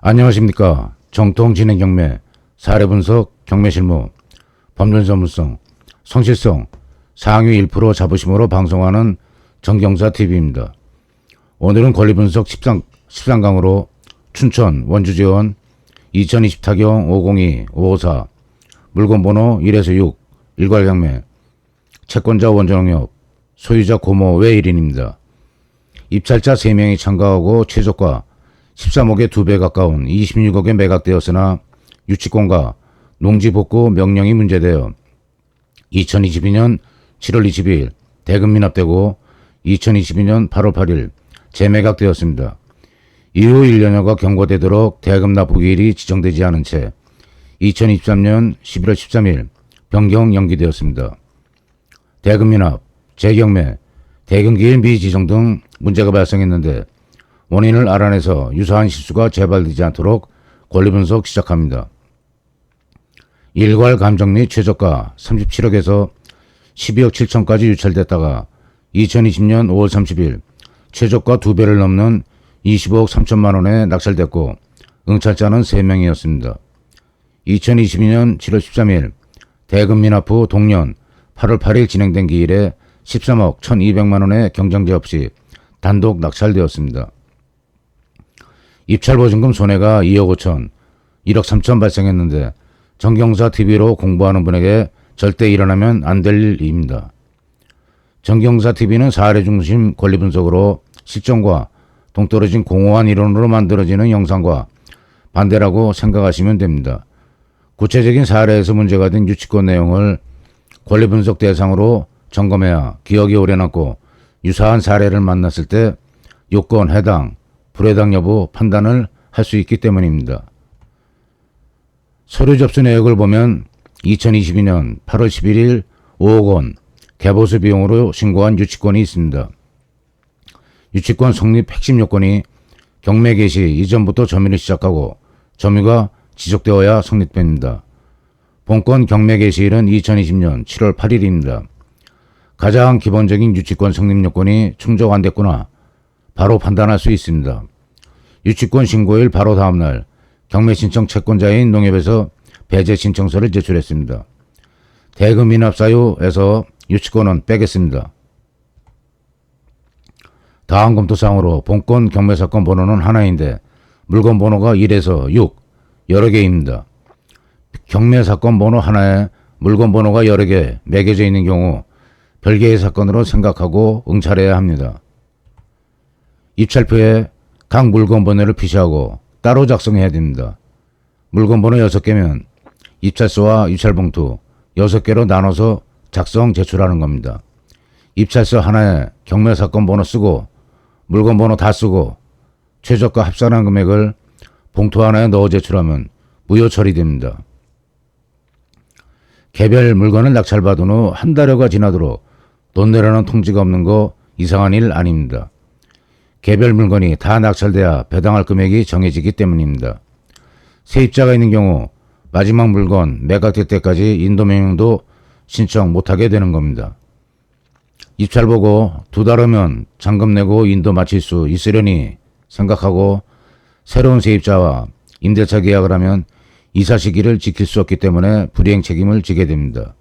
안녕하십니까. 정통 진행 경매, 사례 분석, 경매 실무, 법률 전문성, 성실성, 상위 1% 자부심으로 방송하는 정경사TV입니다. 오늘은 권리 분석 13강으로 춘천 원주지원 2020타경 502-554 물건번호 1에서 6 일괄경매 채권자 원정역 소유자 고모 외 1인입니다. 입찰자 3명이 참가하고 최저가 13억의 2배 가까운 26억에 매각되었으나 유치권과 농지 복구 명령이 문제되어 2022년 7월 22일 대금 미납되고 2022년 8월 8일 재매각되었습니다. 이후 1년여가 경과되도록 대금 납부기일이 지정되지 않은 채 2023년 11월 13일 변경 연기되었습니다. 대금 미납, 재경매, 대금기일 미지정 등 문제가 발생했는데 원인을 알아내서 유사한 실수가 재발되지 않도록 권리분석 시작합니다. 일괄 감정 및 최저가 37억에서 12억 7천까지 유찰됐다가 2020년 5월 30일 최저가 2배를 넘는 25억 3천만 원에 낙찰됐고 응찰자는 3명이었습니다. 2022년 7월 13일 대금 미납 후 동년 8월 8일 진행된 기일에 13억 1,200만 원의 경정제 없이 단독 낙찰되었습니다. 입찰보증금 손해가 2억 5천, 1억 3천 발생했는데 정경사TV로 공부하는 분에게 절대 일어나면 안 될 일입니다. 정경사TV는 사례 중심 권리 분석으로 실정과 동떨어진 공허한 이론으로 만들어지는 영상과 반대라고 생각하시면 됩니다. 구체적인 사례에서 문제가 된 유치권 내용을 권리 분석 대상으로 점검해야 기억이 오래 남고 유사한 사례를 만났을 때 요건 해당, 불해당 여부 판단을 할 수 있기 때문입니다. 서류 접수 내역을 보면 2022년 8월 11일 5억 원 개보수 비용으로 신고한 유치권이 있습니다. 유치권 성립 핵심 요건이 경매 개시 이전부터 점유를 시작하고 점유가 지속되어야 성립됩니다. 본건 경매 개시일은 2020년 7월 8일입니다. 가장 기본적인 유치권 성립 요건이 충족 안 됐구나 바로 판단할 수 있습니다. 유치권 신고일 바로 다음날 경매 신청 채권자인 농협에서 배제 신청서를 제출했습니다. 대금 미납 사유에서 유치권은 빼겠습니다. 다음 검토사항으로 본건 경매 사건 번호는 하나인데 물건 번호가 1에서 6 여러 개입니다. 경매 사건 번호 하나에 물건 번호가 여러 개 매겨져 있는 경우 별개의 사건으로 생각하고 응찰해야 합니다. 입찰표에 각 물건 번호를 표시하고 따로 작성해야 됩니다. 물건 번호 6개면 입찰서와 입찰봉투 6개로 나눠서 작성 제출하는 겁니다. 입찰서 하나에 경매 사건 번호 쓰고 물건 번호 다 쓰고 최저가 합산한 금액을 봉투 하나에 넣어 제출하면 무효 처리됩니다. 개별 물건을 낙찰받은 후 한 달여가 지나도록 돈 내라는 통지가 없는 거 이상한 일 아닙니다. 개별 물건이 다 낙찰돼야 배당할 금액이 정해지기 때문입니다. 세입자가 있는 경우 마지막 물건 매각될 때까지 인도 명령도 신청 못하게 되는 겁니다. 입찰 보고 2달 후면 잔금 내고 인도 마칠 수 있으려니 생각하고 새로운 세입자와 임대차 계약을 하면 이사 시기를 지킬 수 없기 때문에 불이행 책임을 지게 됩니다.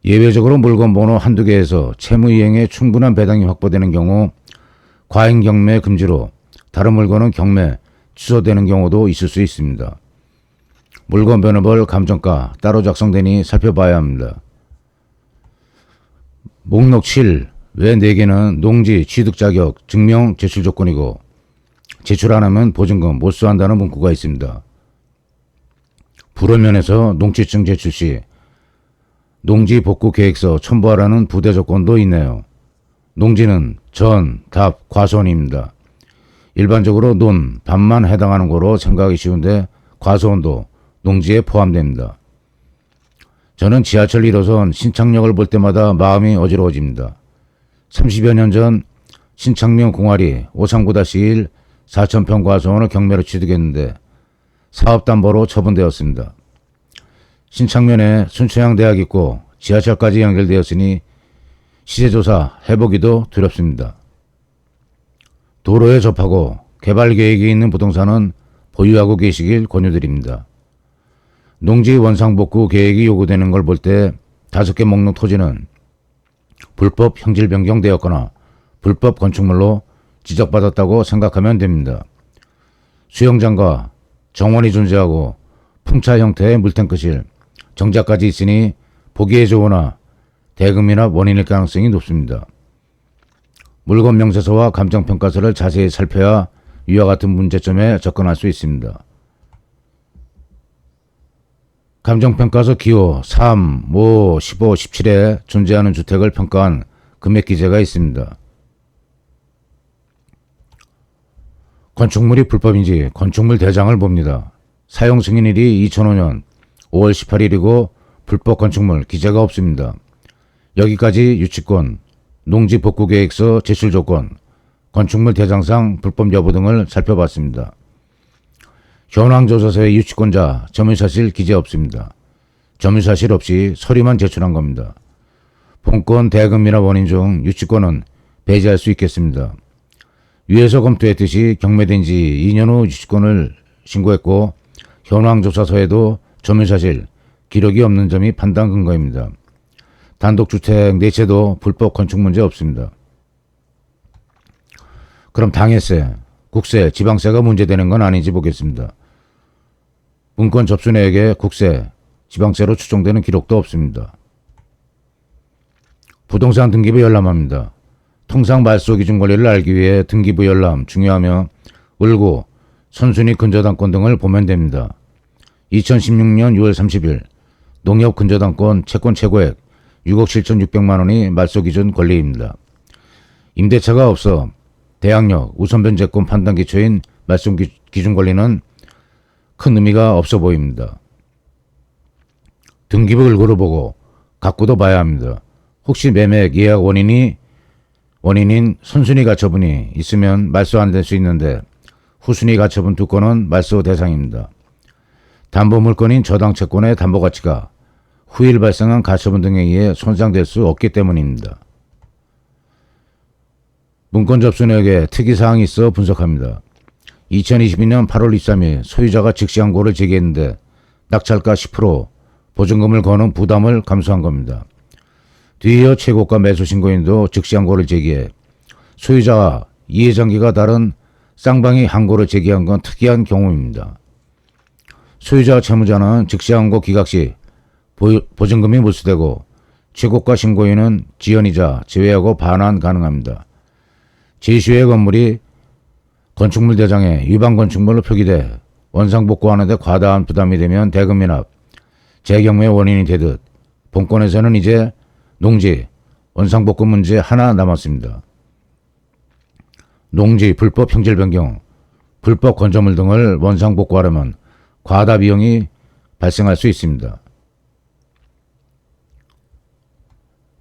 예외적으로 물건 번호 한두 개에서 채무이행에 충분한 배당이 확보되는 경우 과잉 경매 금지로 다른 물건은 경매 취소되는 경우도 있을 수 있습니다. 물건 변호벌 감정가 따로 작성되니 살펴봐야 합니다. 목록 7, 외 4개는 농지 취득 자격 증명 제출 조건이고 제출 안 하면 보증금 몰수한다는 문구가 있습니다. 불허면에서 농지증 제출 시 농지 복구 계획서 첨부하라는 부대 조건도 있네요. 농지는 전, 답, 과수원입니다. 일반적으로 논, 밭만 해당하는 거로 생각하기 쉬운데 과수원도 농지에 포함됩니다. 저는 지하철 1호선 신창역을 볼 때마다 마음이 어지러워집니다. 30여 년 전 신창명 공화리 539-1 4,000평 과수원을 경매로 취득했는데 사업담보로 처분되었습니다. 신창면에 순천향대학 있고 지하철까지 연결되었으니 시세조사 해보기도 두렵습니다. 도로에 접하고 개발 계획이 있는 부동산은 보유하고 계시길 권유드립니다. 농지 원상복구 계획이 요구되는 걸 볼 때 5개 목록 토지는 불법 형질 변경되었거나 불법 건축물로 지적받았다고 생각하면 됩니다. 수영장과 정원이 존재하고 풍차 형태의 물탱크실, 정자까지 있으니 보기에 좋으나 대금이나 원인일 가능성이 높습니다. 물건 명세서와 감정평가서를 자세히 살펴야 위와 같은 문제점에 접근할 수 있습니다. 감정평가서 기호 3, 5, 15, 17에 존재하는 주택을 평가한 금액 기재가 있습니다. 건축물이 불법인지 건축물 대장을 봅니다. 사용 승인일이 2005년 5월 18일이고 불법 건축물 기재가 없습니다. 여기까지 유치권, 농지 복구 계획서 제출 조건, 건축물 대장상 불법 여부 등을 살펴봤습니다. 현황조사서의 유치권자, 점유사실 기재 없습니다. 점유사실 없이 서류만 제출한 겁니다. 본권 대금이나 원인 중 유치권은 배제할 수 있겠습니다. 위에서 검토했듯이 경매된 지 2년 후 유치권을 신고했고 현황조사서에도 점유사실, 기록이 없는 점이 판단 근거입니다. 단독주택 4채도 불법 건축 문제 없습니다. 그럼 당해세, 국세, 지방세가 문제되는 건 아닌지 보겠습니다. 문건 접수 내역에 국세, 지방세로 추정되는 기록도 없습니다. 부동산 등기부 열람합니다. 통상 말소 기준 권리를 알기 위해 등기부 열람 중요하며 을구, 선순위 근저당권 등을 보면 됩니다. 2016년 6월 30일 농협 근저당권 채권 최고액 6억 7,600만 원이 말소 기준 권리입니다. 임대차가 없어 대항력 우선변제권 판단 기초인 말소 기준 권리는 큰 의미가 없어 보입니다. 등기부 을구를 보고 가꾸도 봐야 합니다. 혹시 매매 예약 원인인 선순위 가처분이 있으면 말소 안 될 수 있는데 후순위 가처분 2건은 말소 대상입니다. 담보 물건인 저당 채권의 담보 가치가 후일 발생한 가처분 등에 의해 손상될 수 없기 때문입니다. 문건 접수 내역에 특이사항이 있어 분석합니다. 2022년 8월 23일 소유자가 즉시 항고를 제기했는데 낙찰가 10% 보증금을 거는 부담을 감수한 겁니다. 뒤이어 최고가 매수 신고인도 즉시 항고를 제기해 소유자와 이해관계가 다른 쌍방이 항고를 제기한 건 특이한 경우입니다. 소유자 채무자는 즉시 항고 기각 시 보증금이 몰수되고 최고가 신고인은 지연이자 제외하고 반환 가능합니다. 제시의 건물이 건축물 대장에 위반 건축물로 표기돼 원상복구하는데 과다한 부담이 되면 대금미납, 재경매 원인이 되듯 본건에서는 이제 농지, 원상복구 문제 하나 남았습니다. 농지, 불법 형질 변경, 불법 건조물 등을 원상복구하려면 과다 비용이 발생할 수 있습니다.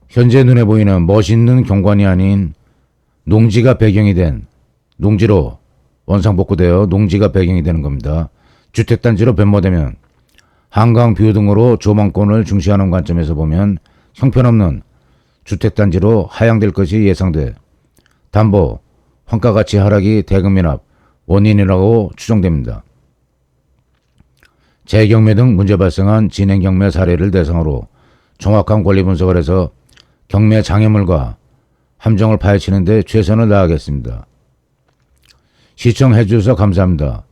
현재 눈에 보이는 멋있는 경관이 아닌 농지가 배경이 된 농지로 원상복구되어 농지가 배경이 되는 겁니다. 주택단지로 변모되면 한강 뷰 등으로 조망권을 중시하는 관점에서 보면 형편없는 주택단지로 하향될 것이 예상돼 담보, 환가가치 하락이 대금미납 원인이라고 추정됩니다. 재경매 등 문제 발생한 진행경매 사례를 대상으로 정확한 권리 분석을 해서 경매 장애물과 함정을 파헤치는 데 최선을 다하겠습니다. 시청해 주셔서 감사합니다.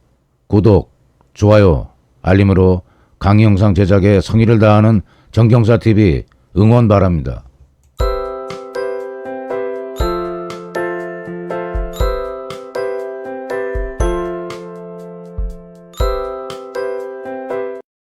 구독, 좋아요, 알림으로 강의 영상 제작에 성의를 다하는 정경사TV 응원 바랍니다.